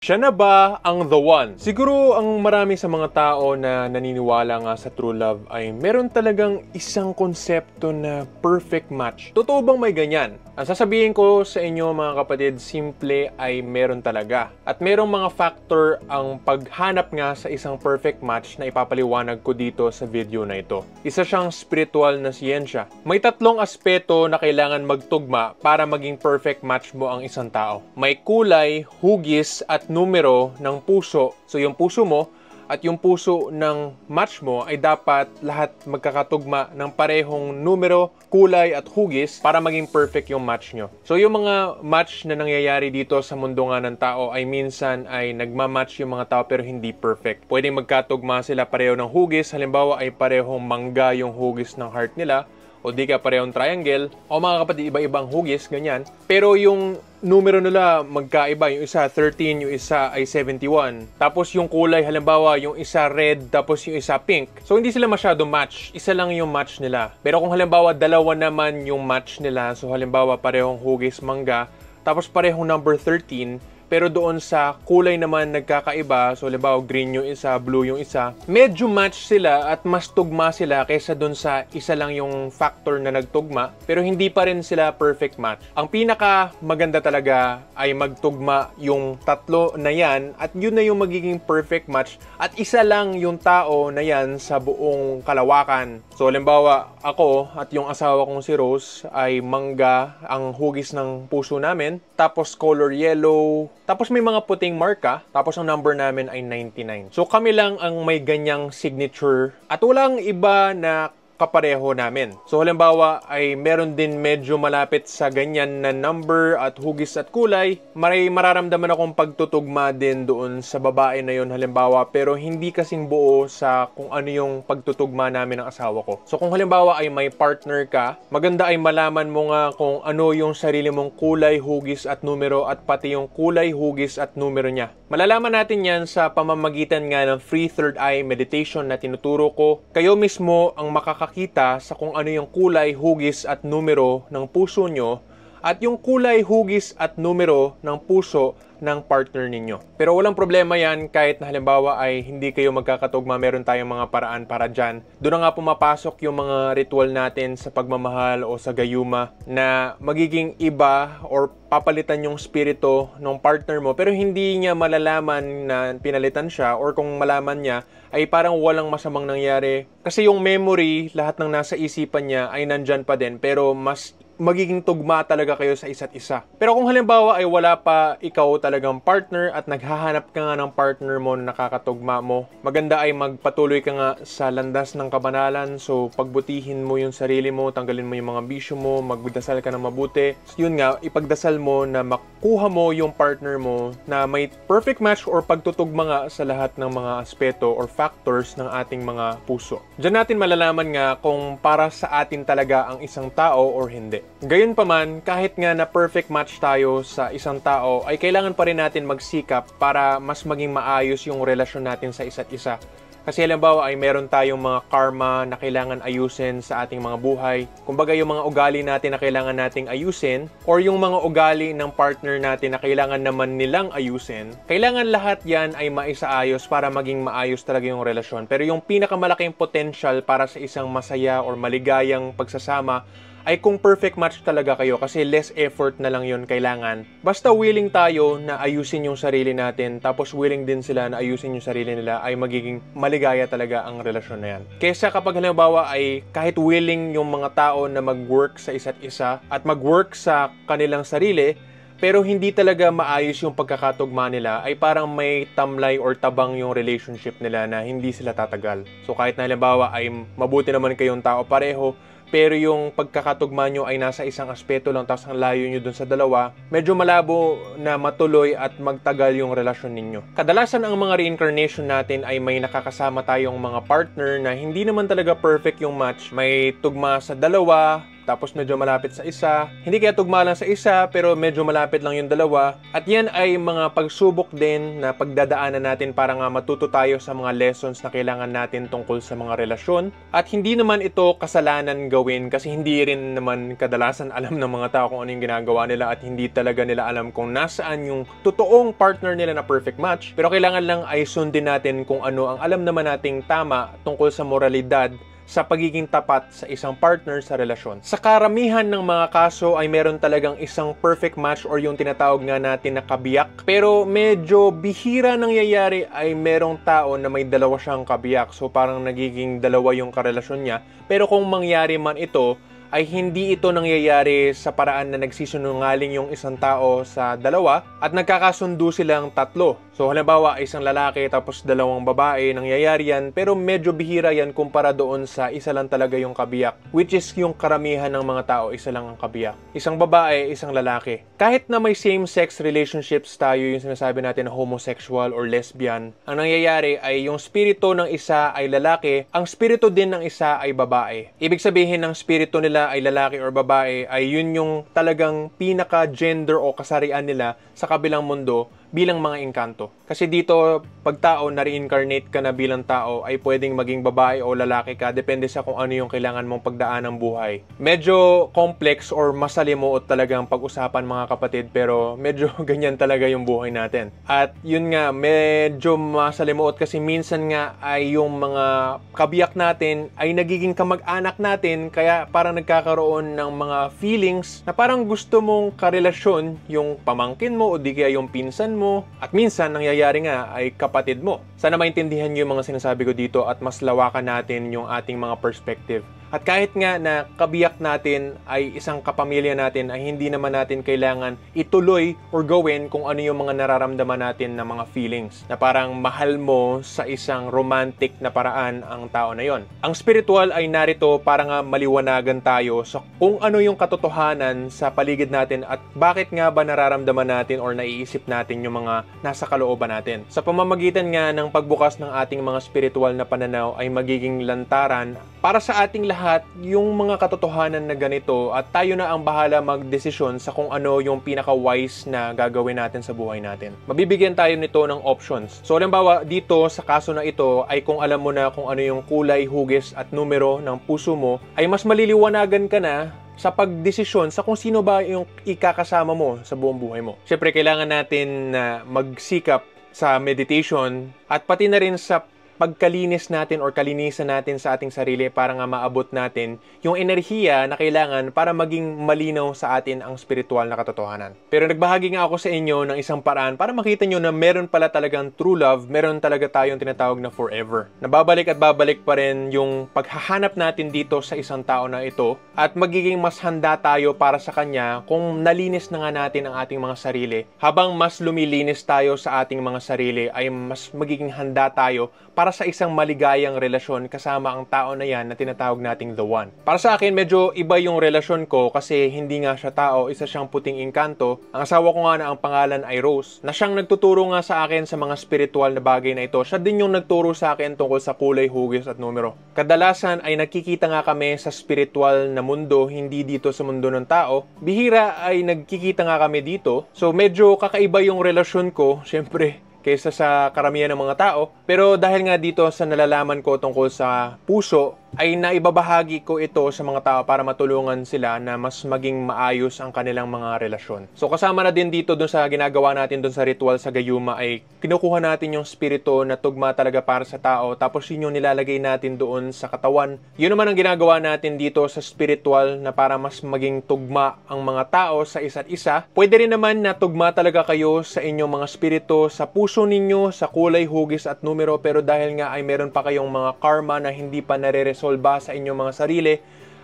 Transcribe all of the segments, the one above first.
Siya na ba ang the one? Siguro ang marami sa mga tao na naniniwala nga sa true love ay meron talagang isang konsepto na perfect match. Totoo bang may ganyan? Ang sasabihin ko sa inyo mga kapatid, simple ay meron talaga. At merong mga factor ang paghanap nga sa isang perfect match na ipapaliwanag ko dito sa video na ito. Isa siyang spiritual na siyensya. May tatlong aspeto na kailangan magtugma para maging perfect match mo ang isang tao. May kulay, hugis at numero ng puso. So yung puso mo at yung puso ng match mo ay dapat lahat magkakatugma ng parehong numero, kulay at hugis para maging perfect yung match nyo. So yung mga match na nangyayari dito sa mundo nga ng tao ay minsan ay nagmamatch yung mga tao pero hindi perfect. Pwedeng magkatugma sila pareho ng hugis, halimbawa ay parehong mangga yung hugis ng heart nila, o di ka parehong triangle, o mga kapatid, iba-ibang hugis, ganyan. Pero yung numero nila magkaiba, yung isa 13, yung isa ay 71. Tapos yung kulay, halimbawa, yung isa red, tapos yung isa pink. So hindi sila masyado match, isa lang yung match nila. Pero kung halimbawa, dalawa naman yung match nila, so halimbawa, parehong hugis mangga, tapos parehong number 13, pero doon sa kulay naman nagkakaiba, so halimbawa green yung isa, blue yung isa, medyo match sila at mas tugma sila kaysa doon sa isa lang yung factor na nagtugma, pero hindi pa rin sila perfect match. Ang pinaka maganda talaga ay magtugma yung tatlo na yan at yun na yung magiging perfect match at isa lang yung tao na yan sa buong kalawakan. So halimbawa ako at yung asawa kong si Rose ay mangga ang hugis ng puso namin, tapos color yellow, tapos may mga puting marka, tapos ang number namin ay 99. So kami lang ang may ganyang signature at walang iba na kapareho namin. So halimbawa ay meron din medyo malapit sa ganyan na number at hugis at kulay, mararamdaman akong pagtutugma din doon sa babae na yun halimbawa, pero hindi kasing buo sa kung ano yung pagtutugma namin ng asawa ko. So kung halimbawa ay may partner ka, maganda ay malaman mo nga kung ano yung sarili mong kulay, hugis at numero at pati yung kulay, hugis at numero niya. Malalaman natin yan sa pamamagitan nga ng free third eye meditation na tinuturo ko. Kayo mismo ang makakakita sa kung ano yung kulay, hugis at numero ng puso nyo at yung kulay, hugis at numero ng puso ng partner ninyo. Pero walang problema yan kahit na halimbawa ay hindi kayo magkakatugma, meron tayong mga paraan para dyan. Doon na nga pumapasok yung mga ritual natin sa pagmamahal o sa gayuma na magiging iba or papalitan yung spirito ng partner mo pero hindi niya malalaman na pinalitan siya, or kung malaman niya ay parang walang masamang nangyari. Kasi yung memory, lahat ng nasa isipan niya ay nandyan pa din pero mas magiging tugma talaga kayo sa isa't isa. Pero kung halimbawa ay wala pa ikaw talagang partner at naghahanap ka nga ng partner mo na nakakatugma mo, maganda ay magpatuloy ka nga sa landas ng kabanalan. So pagbutihin mo yung sarili mo, tanggalin mo yung mga bisyo mo, magdasal ka ng mabuti. So, yun nga, ipagdasal mo na makuha mo yung partner mo na may perfect match or pagtutugma nga sa lahat ng mga aspeto or factors ng ating mga puso. Diyan natin malalaman nga kung para sa atin talaga ang isang tao or hindi. Gayunpaman, kahit nga na perfect match tayo sa isang tao, ay kailangan pa rin natin magsikap para mas maging maayos yung relasyon natin sa isa't isa. Kasi halimbawa ay meron tayong mga karma na kailangan ayusin sa ating mga buhay. Kumbaga yung mga ugali natin na kailangan nating ayusin, or yung mga ugali ng partner natin na kailangan naman nilang ayusin, kailangan lahat yan ay maisaayos para maging maayos talaga yung relasyon. Pero yung pinakamalaking potential para sa isang masaya or maligayang pagsasama ay kung perfect match talaga kayo, kasi less effort na lang yun kailangan. Basta willing tayo na ayusin yung sarili natin, tapos willing din sila na ayusin yung sarili nila, ay magiging maligaya talaga ang relasyon na yan. Kesa kapag halimbawa ay kahit willing yung mga tao na mag-work sa isa't isa at mag-work sa kanilang sarili, pero hindi talaga maayos yung pagkakatugma nila, ay parang may tamlay or tabang yung relationship nila na hindi sila tatagal. So kahit na halimbawa ay mabuti naman kayong tao pareho, pero yung pagkakatugma nyo ay nasa isang aspeto lang, tapos ang layo nyo dun sa dalawa, medyo malabo na matuloy at magtagal yung relasyon ninyo. Kadalasan ang mga reincarnation natin ay may nakakasama tayong mga partner na hindi naman talaga perfect yung match. May tugma sa dalawa, tapos medyo malapit sa isa. Hindi kaya tugma lang sa isa, pero medyo malapit lang yung dalawa. At yan ay mga pagsubok din na pagdadaanan natin para nga matuto tayo sa mga lessons na kailangan natin tungkol sa mga relasyon. At hindi naman ito kasalanan gawin kasi hindi rin naman kadalasan alam ng mga tao kung ano yung ginagawa nila at hindi talaga nila alam kung nasaan yung totoong partner nila na perfect match. Pero kailangan lang ay sundin natin kung ano ang alam naman nating tama tungkol sa moralidad sa pagiging tapat sa isang partner sa relasyon. Sa karamihan ng mga kaso ay meron talagang isang perfect match or yung tinatawag nga natin na kabiyak. Pero medyo bihira nangyayari ay merong tao na may dalawa siyang kabiyak. So parang nagiging dalawa yung karelasyon niya. Pero kung mangyari man ito, ay hindi ito nangyayari sa paraan na nagsisinungaling yung isang tao sa dalawa at nagkakasundo silang tatlo. So halimbawa, isang lalaki tapos dalawang babae, nangyayari yan, pero medyo bihira yan kumpara doon sa isa lang talaga yung kabiyak, which is yung karamihan ng mga tao, isa lang ang kabiyak. Isang babae, isang lalaki. Kahit na may same-sex relationships tayo, yung sinasabi natin na homosexual or lesbian, ang nangyayari ay yung spirito ng isa ay lalaki, ang spirito din ng isa ay babae. Ibig sabihin ng spirito nila ay lalaki or babae ay yun yung talagang pinaka-gender o kasarian nila sa kabilang mundo bilang mga engkanto. Kasi dito, pag tao na-reincarnate ka na bilang tao, ay pwedeng maging babae o lalaki ka, depende sa kung ano yung kailangan mong pagdaan ng buhay. Medyo complex or masalimuot talagang pag-usapan mga kapatid, pero medyo ganyan talaga yung buhay natin. At yun nga, medyo masalimuot kasi minsan nga ay yung mga kabiyak natin ay nagiging kamag-anak natin, kaya parang nagkakaroon ng mga feelings na parang gusto mong karelasyon yung pamangkin mo o di kaya yung pinsan mo, at minsan nangyayari nga ay kapatid mo. Sana maintindihan niyo yung mga sinasabi ko dito at mas lawakan natin yung ating mga perspective. At kahit nga na kabiyak natin ay isang kapamilya natin, ay hindi naman natin kailangan ituloy or gawin kung ano yung mga nararamdaman natin na mga feelings. Na parang mahal mo sa isang romantic na paraan ang tao na yon. Ang spiritual ay narito para nga maliwanagan tayo sa kung ano yung katotohanan sa paligid natin at bakit nga ba nararamdaman natin or naiisip natin yung mga nasa kalooban natin. Sa pamamagitan nga ng pagbukas ng ating mga spiritual na pananaw ay magiging lantaran para sa ating lahat yung mga katotohanan na ganito at tayo na ang bahala magdesisyon sa kung ano yung pinaka-wise na gagawin natin sa buhay natin. Mabibigyan tayo nito ng options. So, halimbawa, dito sa kaso na ito ay kung alam mo na kung ano yung kulay, hugis at numero ng puso mo, ay mas maliliwanagan ka na sa pagdesisyon sa kung sino ba yung ikakasama mo sa buong buhay mo. Siyempre, kailangan natin na magsikap sa meditation at pati na rin sa pagkalinis natin or kalinisan natin sa ating sarili para nga maabot natin yung enerhiya na kailangan para maging malinaw sa atin ang spiritual na katotohanan. Pero nagbahagi nga ako sa inyo ng isang paraan para makita nyo na meron pala talagang true love, meron talaga tayong tinatawag na forever. Nababalik at babalik pa rin yung paghahanap natin dito sa isang tao na ito at magiging mas handa tayo para sa kanya kung nalinis na nga natin ang ating mga sarili. Habang mas lumilinis tayo sa ating mga sarili ay mas magiging handa tayo para sa isang maligayang relasyon kasama ang tao na yan na tinatawag nating the one. Para sa akin, medyo iba yung relasyon ko kasi hindi nga siya tao, isa siyang puting engkanto. Ang asawa ko nga na ang pangalan ay Rose, na siyang nagtuturo nga sa akin sa mga spiritual na bagay na ito. Siya din yung nagturo sa akin tungkol sa kulay, hugis at numero. Kadalasan ay nakikita nga kami sa spiritual na mundo, hindi dito sa mundo ng tao. Bihira ay nagkikita nga kami dito. So medyo kakaiba yung relasyon ko, syempre, kaysa sa karamihan ng mga tao. Pero dahil nga dito sa nalalaman ko tungkol sa puso, ay naibabahagi ko ito sa mga tao para matulungan sila na mas maging maayos ang kanilang mga relasyon. So kasama na din dito dun sa ginagawa natin dun sa ritual sa gayuma ay kinukuha natin yung spirito na tugma talaga para sa tao, tapos yun yung nilalagay natin doon sa katawan. Yun naman ang ginagawa natin dito sa spiritual na para mas maging tugma ang mga tao sa isa't isa. Pwede rin naman na tugma talaga kayo sa inyong mga spirito, sa puso ninyo, sa kulay, hugis at numero, pero dahil nga ay meron pa kayong mga karma na hindi pa nare-resolba sa inyong mga sarili,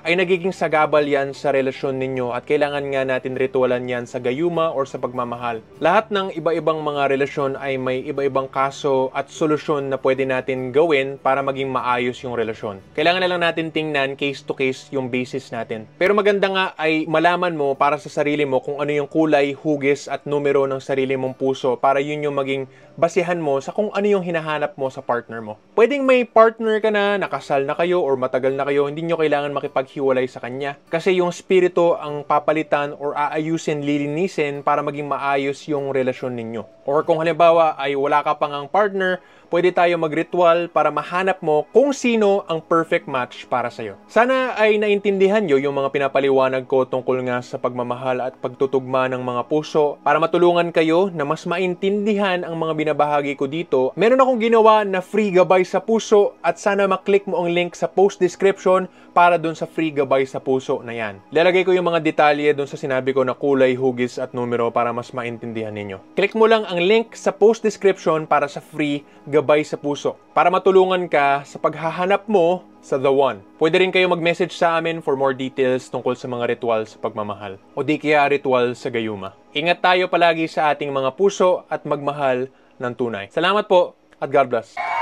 ay nagiging sagabal yan sa relasyon ninyo at kailangan nga natin ritualan yan sa gayuma or sa pagmamahal. Lahat ng iba-ibang mga relasyon ay may iba-ibang kaso at solusyon na pwede natin gawin para maging maayos yung relasyon. Kailangan na lang natin tingnan case to case yung basis natin. Pero maganda nga ay malaman mo para sa sarili mo kung ano yung kulay, hugis at numero ng sarili mong puso para yun yung maging basihan mo sa kung ano yung hinahanap mo sa partner mo. Pwedeng may partner ka na, nakasal na kayo or matagal na kayo, hindi nyo kailangan makipag maghiwalay sa kanya. Kasi yung spirito ang papalitan or aayusin, lilinisin para maging maayos yung relasyon ninyo. Or kung halimbawa ay wala ka pang ang partner, pwede tayo mag-ritual para mahanap mo kung sino ang perfect match para sa'yo. Sana ay naintindihan nyo yung mga pinapaliwanag ko tungkol nga sa pagmamahal at pagtutugma ng mga puso para matulungan kayo na mas maintindihan ang mga binabahagi ko dito. Meron akong ginawa na free gabay sa puso at sana maklik mo ang link sa post description para dun sa free gabay sa puso na yan. Lalagay ko yung mga detalye dun sa sinabi ko na kulay, hugis at numero para mas maintindihan ninyo. Click mo lang ang link sa post description para sa free gabay sa puso para matulungan ka sa paghahanap mo sa The One. Pwede rin kayo mag-message sa amin for more details tungkol sa mga ritual sa pagmamahal o di kaya ritual sa gayuma. Ingat tayo palagi sa ating mga puso at magmahal ng tunay. Salamat po at God bless.